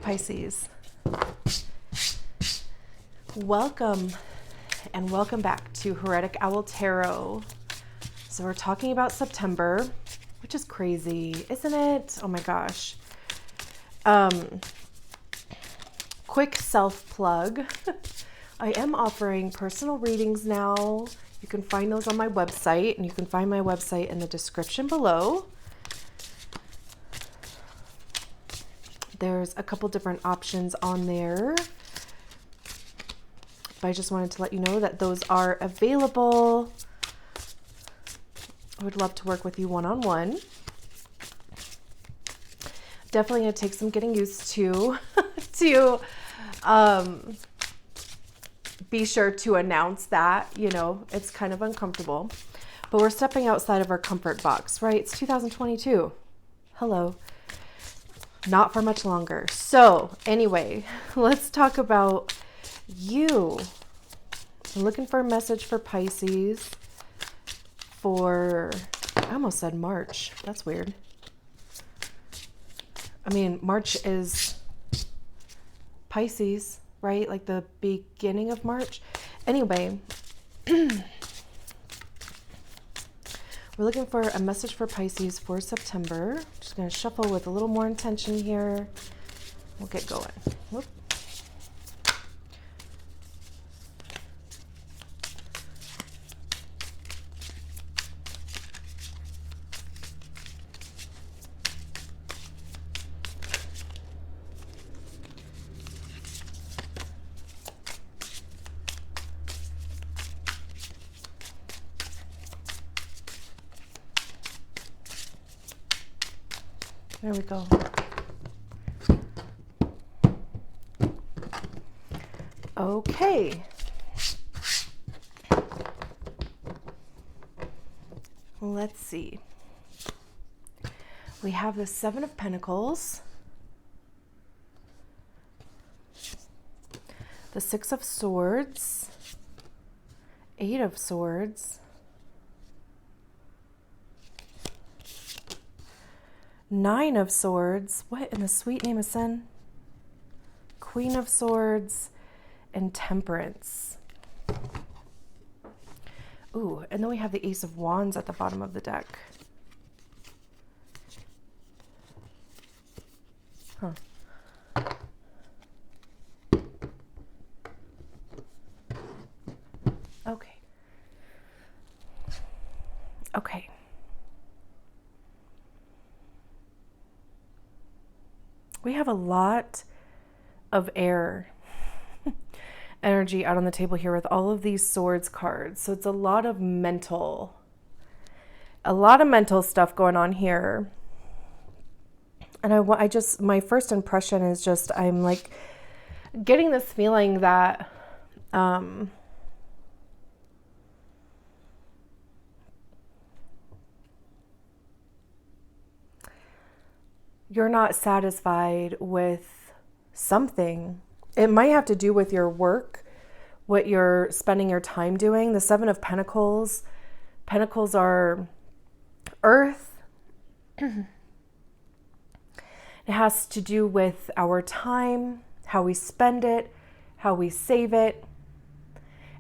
Pisces. Welcome and welcome back to Heretic Owl Tarot. So we're talking about September, which is crazy, isn't it? Oh my gosh. Quick self-plug. I am offering personal readings now. You can find those on my website, and you can find my website in the description below. There's a couple different options on there, but I just wanted to let you know that those are available. I would love to work with you one-on-one. Definitely going to take some getting used to be sure to announce that, you know, it's kind of uncomfortable, but we're stepping outside of our comfort box, right? It's 2022. Hello. Not for much longer. So anyway, let's talk about you. I'm looking for a message for Pisces for, I almost said March. That's weird. I mean, March is Pisces, right? Like the beginning of March. Anyway, we're looking for a message for Pisces for September. Just going to shuffle with a little more intention here. We'll get going. Whoop. There we go. Okay. Let's see. We have the Seven of Pentacles, the Six of Swords, Eight of Swords, Nine of Swords, what in the sweet name of sin? Queen of Swords, and Temperance. Ooh, and then we have the Ace of Wands at the bottom of the deck. Huh. Okay. Okay. We have a lot of air energy out on the table here with all of these swords cards. So it's a lot of mental stuff going on here. And I just, my first impression is just, I'm like getting this feeling that, you're not satisfied with something. It might have to do with your work, what you're spending your time doing. The Seven of Pentacles. Pentacles are earth. It has to do with our time, how we spend it, how we save it.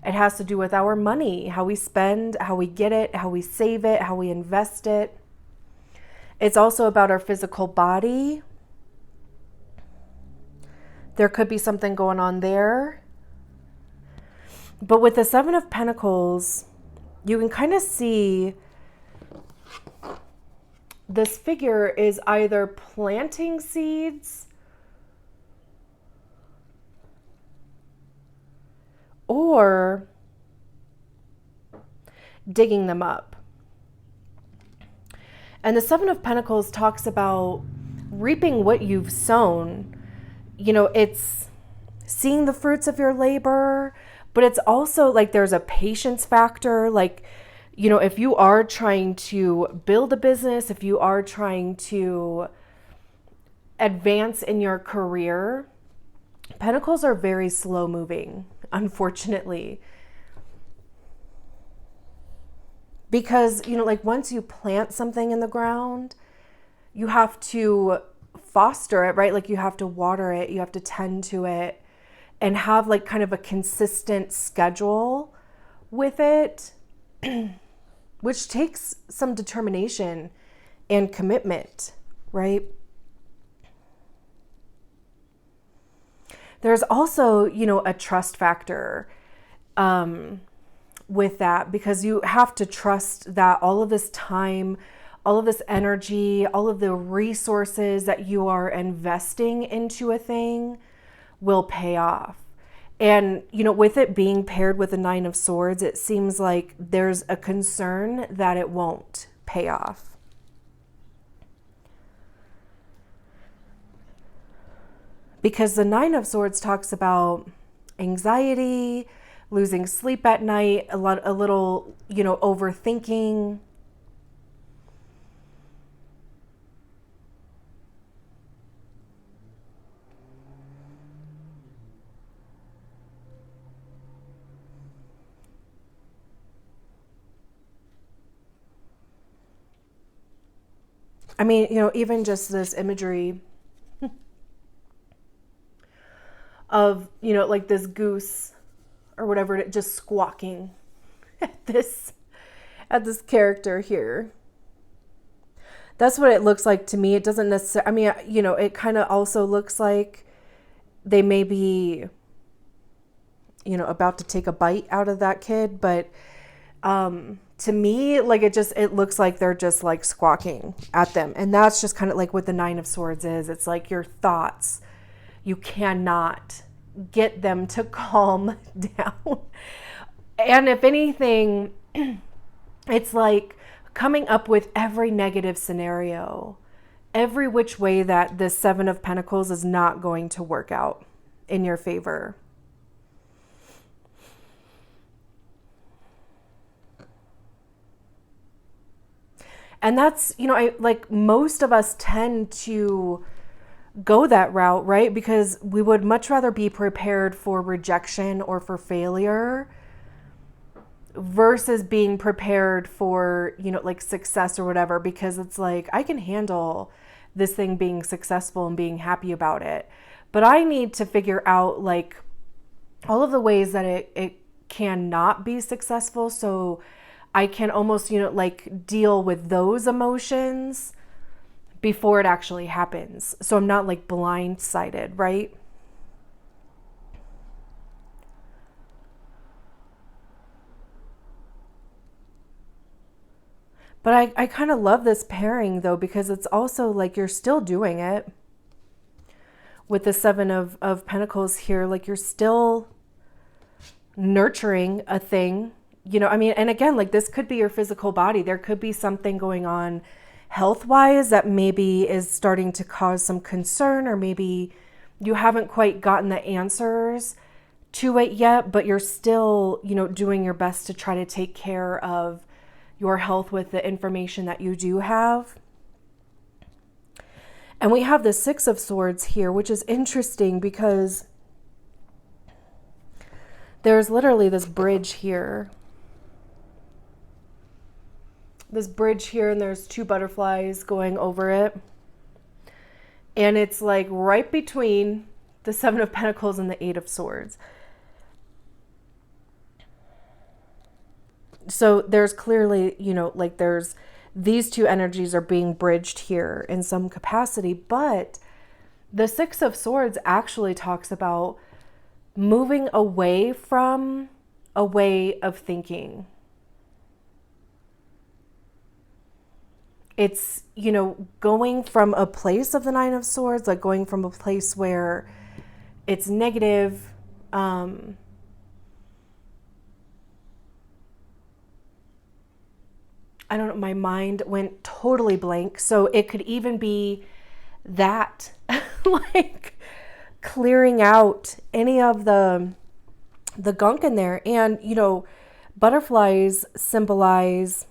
It has to do with our money, how we spend, how we get it, how we save it, how we invest it. It's also about our physical body. There could be something going on there. But with the Seven of Pentacles, you can kind of see this figure is either planting seeds or digging them up. And the Seven of Pentacles talks about reaping what you've sown. You know, it's seeing the fruits of your labor, but it's also like there's a patience factor. Like, you know, if you are trying to build a business, if you are trying to advance in your career, Pentacles are very slow moving, unfortunately. Because, you know, like once you plant something in the ground, you have to foster it, right? Like you have to water it, you have to tend to it, and have like kind of a consistent schedule with it, which takes some determination and commitment, right? There's also, a trust factor with that, because you have to trust that all of this time, all of this energy, all of the resources that you are investing into a thing will pay off. And, with it being paired with the Nine of Swords, it seems like there's a concern that it won't pay off. Because the Nine of Swords talks about anxiety, losing sleep at night, a little, overthinking. I mean, even just this imagery of, like this goose or whatever, just squawking at this character here. That's what it looks like to me. It doesn't necessarily, I mean, it kind of also looks like they may be, about to take a bite out of that kid. But to me, like it looks like they're just like squawking at them. And that's just kind of like what the Nine of Swords is. It's like your thoughts, you cannot get them to calm down. And if anything, it's like coming up with every negative scenario, every which way that the Seven of Pentacles is not going to work out in your favor. And that's, like most of us tend to go that route, right? Because we would much rather be prepared for rejection or for failure versus being prepared for, like success or whatever, because it's like, I can handle this thing being successful and being happy about it. But I need to figure out like all of the ways that it cannot be successful, so I can almost, like deal with those emotions before it actually happens. So I'm not like blindsided, right? But I kind of love this pairing though, because it's also like you're still doing it with the Seven of Pentacles here. Like you're still nurturing a thing. I mean, and again, like this could be your physical body. There could be something going on health-wise that maybe is starting to cause some concern, or maybe you haven't quite gotten the answers to it yet, but you're still, doing your best to try to take care of your health with the information that you do have. And we have the Six of Swords here, which is interesting because there's literally this bridge here. And there's two butterflies going over it. And it's like right between the Seven of Pentacles and the Eight of Swords. So there's clearly, like there's these two energies are being bridged here in some capacity. But the Six of Swords actually talks about moving away from a way of thinking. It's, going from a place of the Nine of Swords, like going from a place where it's negative. I don't know, my mind went totally blank. So it could even be that, like clearing out any of the gunk in there. And, butterflies symbolize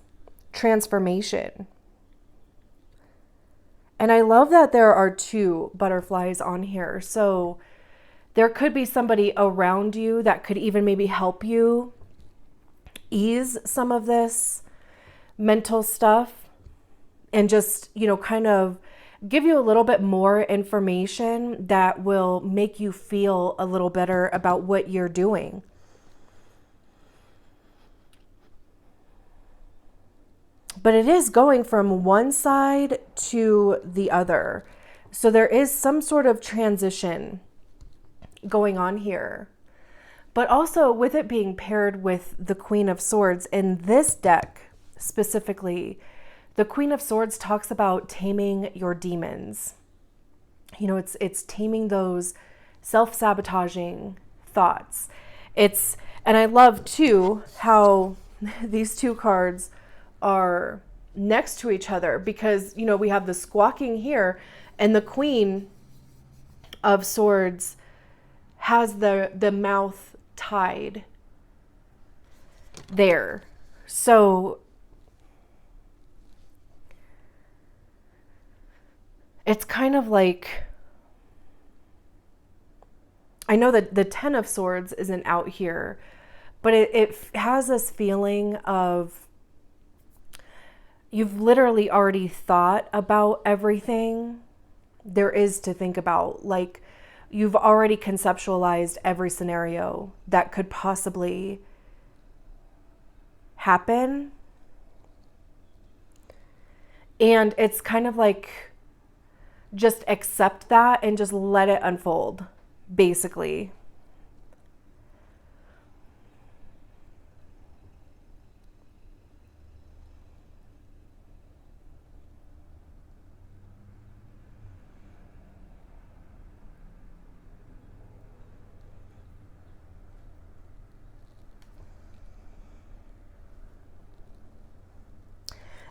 transformation. And I love that there are two butterflies on here. So there could be somebody around you that could even maybe help you ease some of this mental stuff and just, kind of give you a little bit more information that will make you feel a little better about what you're doing. But it is going from one side to the other. So there is some sort of transition going on here. But also with it being paired with the Queen of Swords in this deck specifically, the Queen of Swords talks about taming your demons. You know, it's taming those self-sabotaging thoughts. And I love too how these two cards are next to each other, because, you know, we have the squawking here and the Queen of Swords has the mouth tied there. So it's kind of like, I know that the Ten of Swords isn't out here, but it has this feeling of you've literally already thought about everything there is to think about. Like, you've already conceptualized every scenario that could possibly happen. And it's kind of like, just accept that and just let it unfold, basically.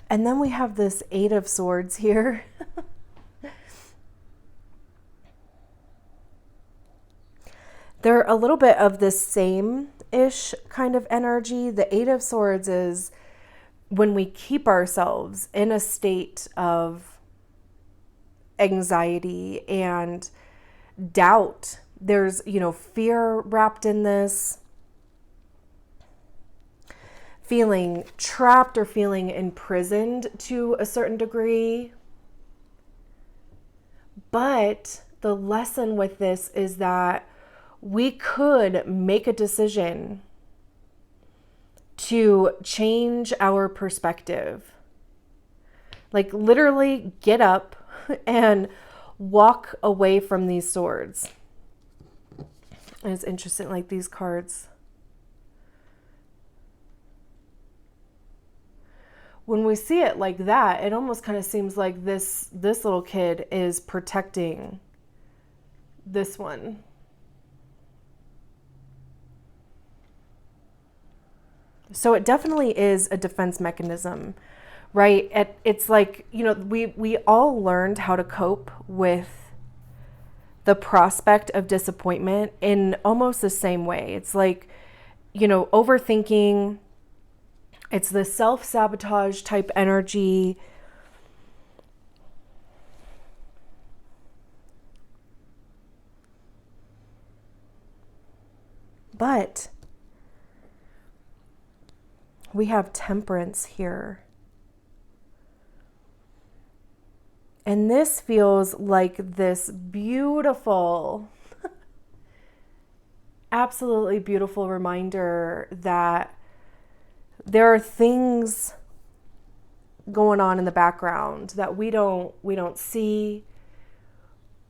And then we have this Eight of Swords here. They're a little bit of the same-ish kind of energy. The Eight of Swords is when we keep ourselves in a state of anxiety and doubt. There's, you know, fear wrapped in this. Feeling trapped or feeling imprisoned to a certain degree. But the lesson with this is that we could make a decision to change our perspective. Like, literally get up and walk away from these swords. And it's interesting, like these cards. When we see it like that, it almost kind of seems like this little kid is protecting this one. So it definitely is a defense mechanism, right? It's like, you know, we all learned how to cope with the prospect of disappointment in almost the same way. It's like, you know, overthinking. It's the self-sabotage type energy. But we have Temperance here. And this feels like this beautiful, absolutely beautiful reminder that there are things going on in the background that we don't see.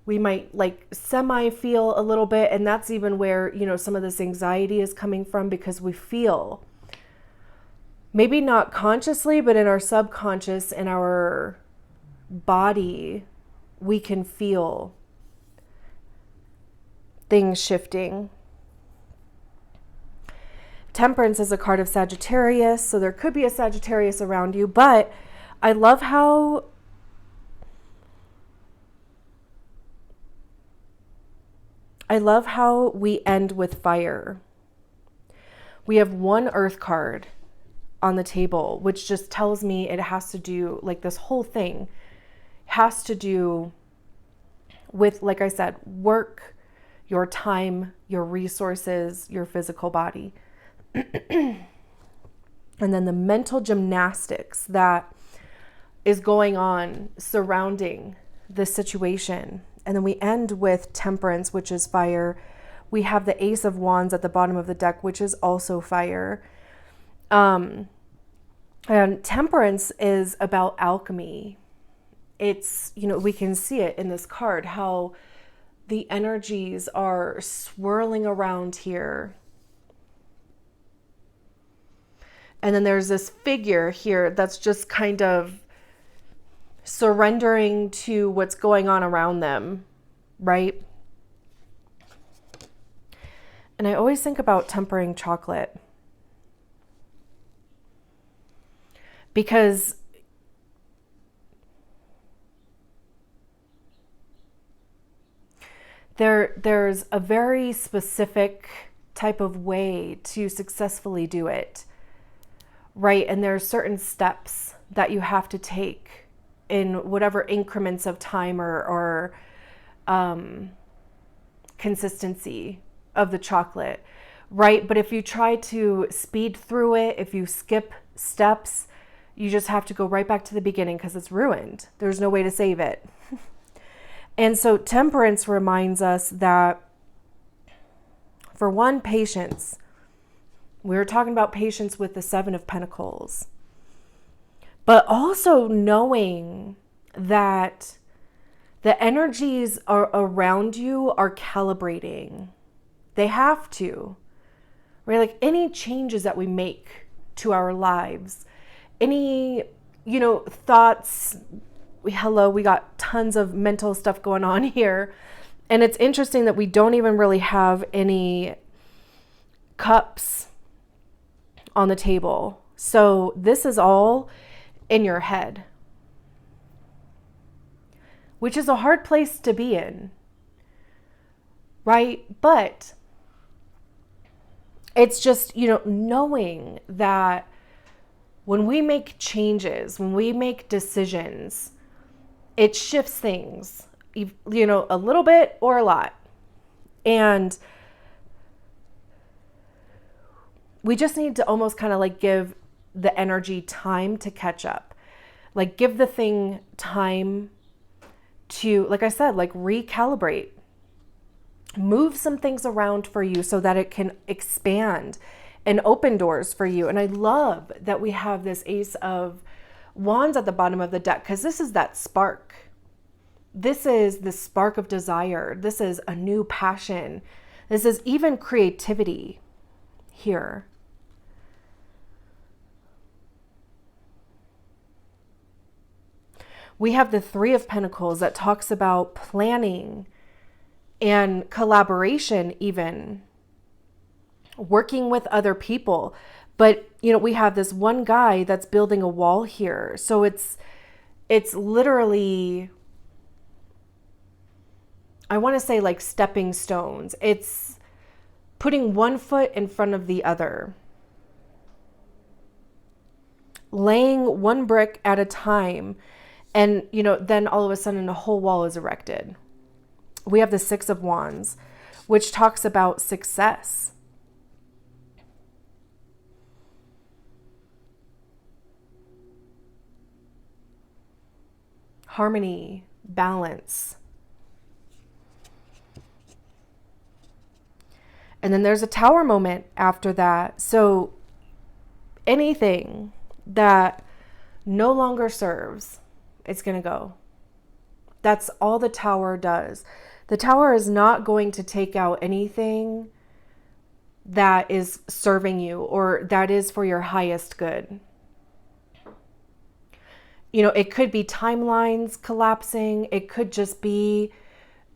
We might like semi feel a little bit, and that's even where, you know, some of this anxiety is coming from, because we feel, maybe not consciously, but in our subconscious, in our body, we can feel things shifting. Temperance is a card of Sagittarius, so there could be a Sagittarius around you, but I love how we end with fire. We have one Earth card on the table, which just tells me it has to do, like, this whole thing has to do with, like I said, work, your time, your resources, your physical body. And then the mental gymnastics that is going on surrounding this situation. And then we end with Temperance, which is fire. We have the Ace of Wands at the bottom of the deck, which is also fire. And Temperance is about alchemy. It's, we can see it in this card, how the energies are swirling around here. And then there's this figure here that's just kind of surrendering to what's going on around them, right? And I always think about tempering chocolate, because there's a very specific type of way to successfully do it, right? And there are certain steps that you have to take in whatever increments of time or consistency of the chocolate, right? But if you try to speed through it, if you skip steps, you just have to go right back to the beginning because it's ruined. There's no way to save it. And so Temperance reminds us that, for one, patience. We were talking about patience with the Seven of Pentacles. But also knowing that the energies around you are calibrating. They have to, right? Like any changes that we make to our lives, any, thoughts, we got tons of mental stuff going on here. And it's interesting that we don't even really have any cups on the table. So this is all in your head, which is a hard place to be in, right? But it's just, knowing that when we make changes, when we make decisions, it shifts things, a little bit or a lot. And we just need to almost kind of like give the energy time to catch up. Like give the thing time to, like I said, like recalibrate. Move some things around for you so that it can expand and open doors for you. And I love that we have this Ace of Wands at the bottom of the deck, because this is that spark. This is the spark of desire. This is a new passion. This is even creativity here. We have the Three of Pentacles that talks about planning and collaboration, even working with other people. But, we have this one guy that's building a wall here. So it's literally, I want to say like stepping stones. It's putting one foot in front of the other, laying one brick at a time. And, then all of a sudden a whole wall is erected. We have the Six of Wands, which talks about success. Harmony, balance. And then there's a Tower moment after that. So anything that no longer serves, it's going to go. That's all the Tower does. The Tower is not going to take out anything that is serving you or that is for your highest good. It could be timelines collapsing. It could just be,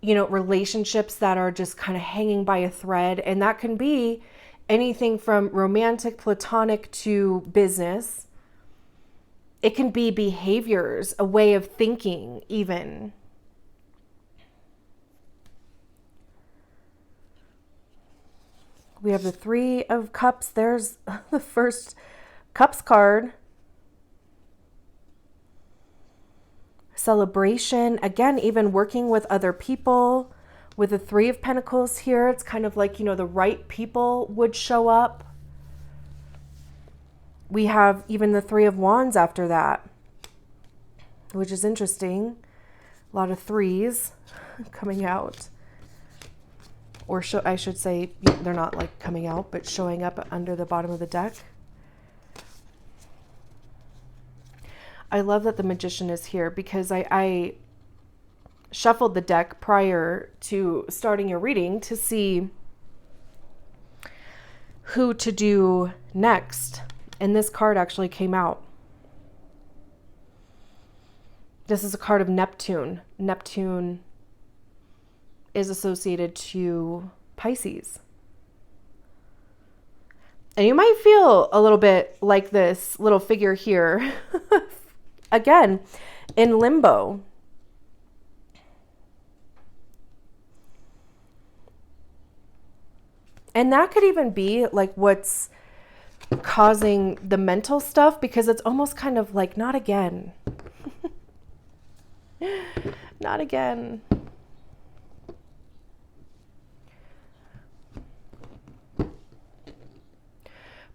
relationships that are just kind of hanging by a thread. And that can be anything from romantic, platonic to business. It can be behaviors, a way of thinking even. We have the Three of Cups. There's the first Cups card. Celebration. Again, even working with other people. With the Three of Pentacles here, it's kind of like, the right people would show up. We have even the Three of Wands after that, which is interesting. A lot of threes coming out. Or I should say, they're not like coming out, but showing up under the bottom of the deck. I love that the Magician is here because I shuffled the deck prior to starting your reading to see who to do next. And this card actually came out. This is a card of Neptune. Neptune is associated to Pisces. And you might feel a little bit like this little figure here. Again, in limbo. And that could even be like what's causing the mental stuff, because it's almost kind of like, not again. Not again.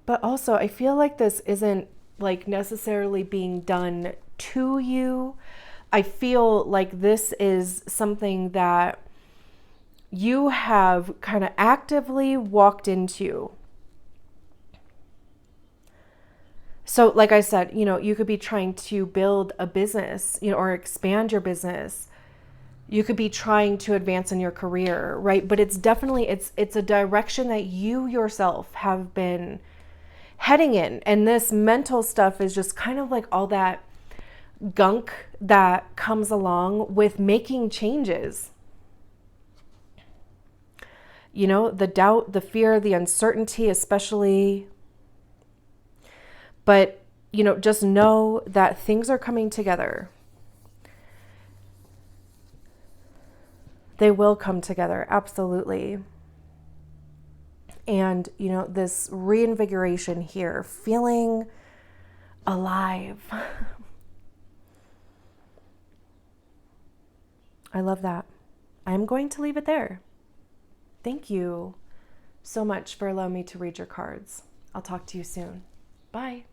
But also, I feel like this isn't like necessarily being done to you. I feel like this is something that you have kind of actively walked into. So like I said, you could be trying to build a business, or expand your business. You could be trying to advance in your career, right? But it's definitely, it's a direction that you yourself have been heading in. And this mental stuff is just kind of like all that gunk that comes along with making changes. The doubt, the fear, the uncertainty, especially. But, just know that things are coming together. They will come together, absolutely. And, this reinvigoration here, feeling alive. I love that. I'm going to leave it there. Thank you so much for allowing me to read your cards. I'll talk to you soon. Bye.